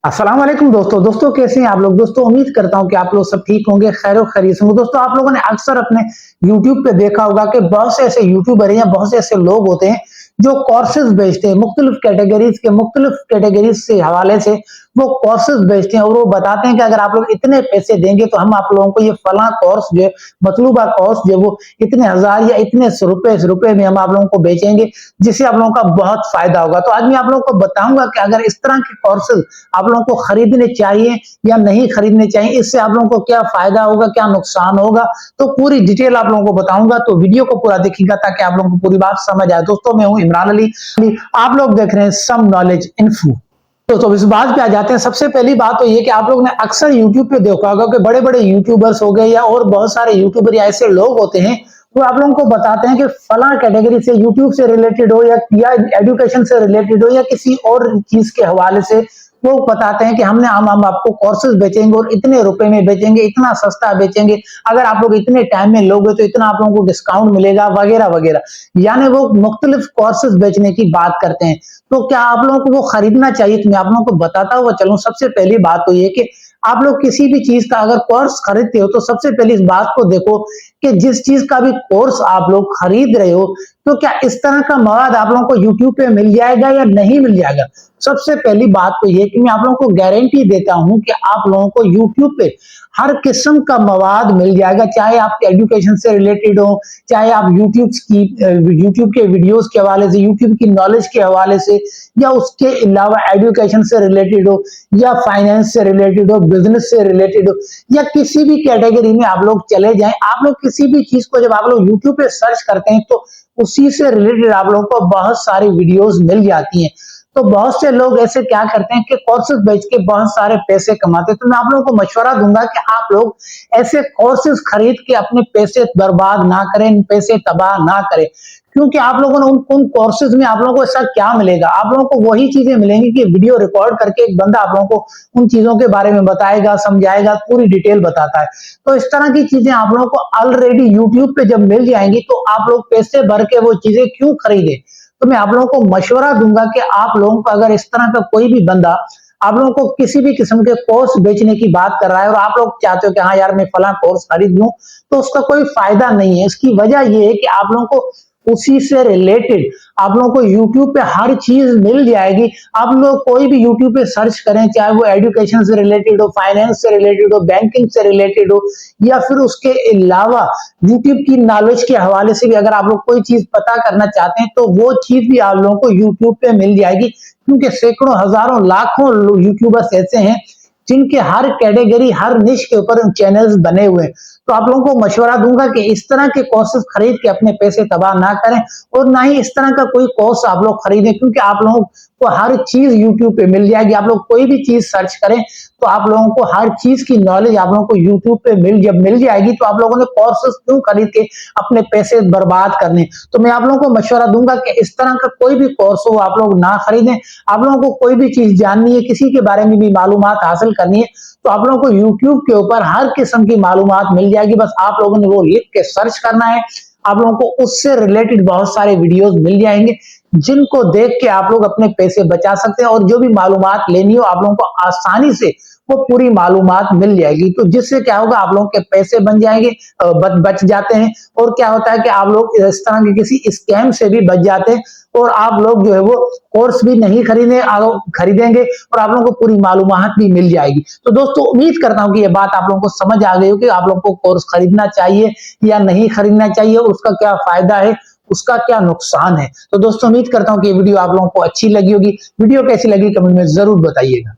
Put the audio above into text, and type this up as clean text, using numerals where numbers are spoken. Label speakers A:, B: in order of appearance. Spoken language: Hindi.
A: अस्सलाम वालेकुम दोस्तों कैसे हैं आप लोग। दोस्तों उम्मीद करता हूं कि आप लोग सब ठीक होंगे, खैर खैरियत होंगे। दोस्तों आप लोगों ने अक्सर अपने YouTube पे देखा होगा कि बहुत से ऐसे यूट्यूबर या बहुत से ऐसे लोग होते हैं जो कोर्सेज बेचते हैं, मुख्तलिफ कैटेगरीज से हवाले से वो कोर्सेज बेचते हैं और वो बताते हैं कि अगर आप लोग इतने पैसे देंगे तो हम आप लोगों को ये फला कोर्स जो है, मतलूबा कोर्स जो वो इतने हजार या इतने रुपए में हम आप लोगों को बेचेंगे, जिससे आप लोगों का बहुत फायदा होगा। तो आज मैं आप लोगों को बताऊंगा कि अगर इस तरह के कोर्सेज आप लोगों को खरीदने चाहिए या नहीं खरीदने चाहिए, इससे आप लोगों को क्या फायदा होगा, क्या नुकसान होगा, तो पूरी डिटेल आप लोगों को बताऊंगा। तो वीडियो को पूरा देखिएगा ताकि आप लोगों को पूरी बात समझ आए। दोस्तों मैं हूं इमरान अली, आप लोग देख रहे हैं सम नॉलेज इन्फो। तो इस बात पे आ जाते हैं। सबसे पहली बात तो ये कि आप लोग ने अक्सर यूट्यूब पे देखा होगा कि बड़े बड़े यूट्यूबर्स हो गए या और बहुत सारे यूट्यूबर या ऐसे लोग होते हैं वो आप लोगों को बताते हैं कि फला कैटेगरी से यूट्यूब से रिलेटेड हो या एजुकेशन से रिलेटेड हो या किसी और चीज के हवाले से वो बताते हैं कि हम आपको कोर्सेज बेचेंगे और इतने रुपए में बेचेंगे, इतना सस्ता बेचेंगे, अगर आप लोग इतने टाइम में लोगे तो इतना आप लोगों को डिस्काउंट मिलेगा वगैरह वगैरह। यानी वो मुख्तलिफ कोर्सेज बेचने की बात करते हैं। तो क्या आप लोगों को वो खरीदना चाहिए? तो मैं आप लोगों को बताता हुआ चलूं। सबसे पहली बात तो ये कि आप लोग किसी भी चीज का अगर कोर्स खरीदते हो तो सबसे पहले इस बात को देखो कि जिस चीज का भी कोर्स आप लोग खरीद रहे हो तो क्या इस तरह का मवाद आप लोगों को यूट्यूब पे मिल जाएगा या नहीं मिल जाएगा। सबसे पहली बात तो ये कि मैं आप लोगों को गारंटी देता हूं कि आप लोगों को यूट्यूब पे हर किस्म का मवाद मिल जाएगा, चाहे आप एजुकेशन से रिलेटेड हो, चाहे आप यूट्यूब के वीडियोस के हवाले से, यूट्यूब की नॉलेज के हवाले से, या उसके अलावा एजुकेशन से रिलेटेड हो, या फाइनेंस से रिलेटेड हो, बिजनेस से रिलेटेड हो, या किसी भी कैटेगरी में आप लोग चले जाएं। आप लोग किसी भी चीज को जब आप लोग यूट्यूब पे सर्च करते हैं तो उसी से रिलेटेड आप लोगों को बहुत सारी वीडियोस मिल जाती हैं। तो बहुत से लोग ऐसे क्या करते हैं कि कोर्सेज बेच के बहुत सारे पैसे कमाते हैं। तो मैं आप लोगों को मशवरा दूंगा कि आप लोग ऐसे कोर्सेज खरीद के अपने पैसे बर्बाद ना करें, पैसे तबाह ना करें, क्योंकि आप लोगों ने उन कोर्सेज में आप लोगों को ऐसा क्या मिलेगा, आप लोगों को वही चीजें मिलेंगी कि वीडियो रिकॉर्ड करके एक बंदा आप लोगों को उन चीजों के बारे में बताएगा, समझाएगा, पूरी डिटेल बताता है। तो इस तरह की चीजें आप लोगों को ऑलरेडी यूट्यूब पे जब मिल जाएंगी तो आप लोग पैसे भर के वो चीजें क्यों खरीदे। तो मैं आप लोगों को मशवरा दूंगा कि आप लोगों को अगर इस तरह का कोई भी बंदा आप लोगों को किसी भी किस्म के कोर्स बेचने की बात कर रहा है और आप लोग चाहते हो कि हाँ यार मैं फला कोर्स खरीद लूं, तो उसका कोई फायदा नहीं है। इसकी वजह यह है कि आप लोगों को उसी से रिलेटेड आप लोगों को YouTube पे हर चीज मिल जाएगी। आप लोग कोई भी YouTube पे सर्च करें, चाहे वो एजुकेशन से रिलेटेड हो, फाइनेंस से रिलेटेड हो, बैंकिंग से रिलेटेड हो, या फिर उसके अलावा YouTube की नॉलेज के हवाले से भी अगर आप लोग कोई चीज पता करना चाहते हैं तो वो चीज भी आप लोगों को YouTube पे मिल जाएगी, क्योंकि सैकड़ों हजारों लाखों यूट्यूबर्स ऐसे हैं जिनके हर कैटेगरी हर निश के ऊपर चैनल्स बने हुए हैं। तो आप लोगों को मशवरा दूंगा कि इस तरह के कोर्सेज खरीद के अपने पैसे तबाह ना करें और ना ही इस तरह का कोई कोर्स आप लोग खरीदें, क्योंकि आप लोगों को हर चीज यूट्यूब पे मिल जाएगी। आप लोग कोई भी चीज सर्च करें तो आप लोगों को हर चीज की नॉलेज आप लोगों को यूट्यूब पे मिल जाएगी। तो आप लोगों ने कोर्सेज क्यों खरीद के अपने पैसे बर्बाद करने। तो मैं आप लोगों को मशवरा दूंगा कि इस तरह का कोई भी कोर्स हो आप लोग ना खरीदें। आप लोगों को कोई भी चीज जाननी है, किसी के बारे में भी मालूमात हासिल करनी है, तो आप लोगों को YouTube के ऊपर हर किस्म की मालूमात मिल जाएगी। बस आप लोगों ने वो लिख के सर्च करना है, आप लोगों को उससे रिलेटेड बहुत सारे वीडियोस मिल जाएंगे जिनको देख के आप लोग अपने पैसे बचा सकते हैं। और जो भी मालूमात लेनी हो आप लोगों को आसानी से वो पूरी मालूमात मिल जाएगी। तो जिससे क्या होगा, आप लोगों के पैसे बन जाएंगे, बच जाते हैं। और क्या होता है कि आप लोग इस तरह के किसी स्कैम से भी बच जाते हैं और आप लोग जो है वो कोर्स भी नहीं खरीदेंगे और आप लोगों को पूरी मालूमात भी मिल जाएगी। तो दोस्तों उम्मीद करता हूं कि ये बात आप लोगों को समझ आ गई हो कि आप लोगों को कोर्स खरीदना चाहिए या नहीं खरीदना चाहिए, उसका क्या फायदा है, उसका क्या नुकसान है। तो दोस्तों उम्मीद करता हूं कि ये वीडियो आप लोगों को अच्छी लगी होगी। वीडियो कैसी लगी कमेंट में जरूर बताइएगा।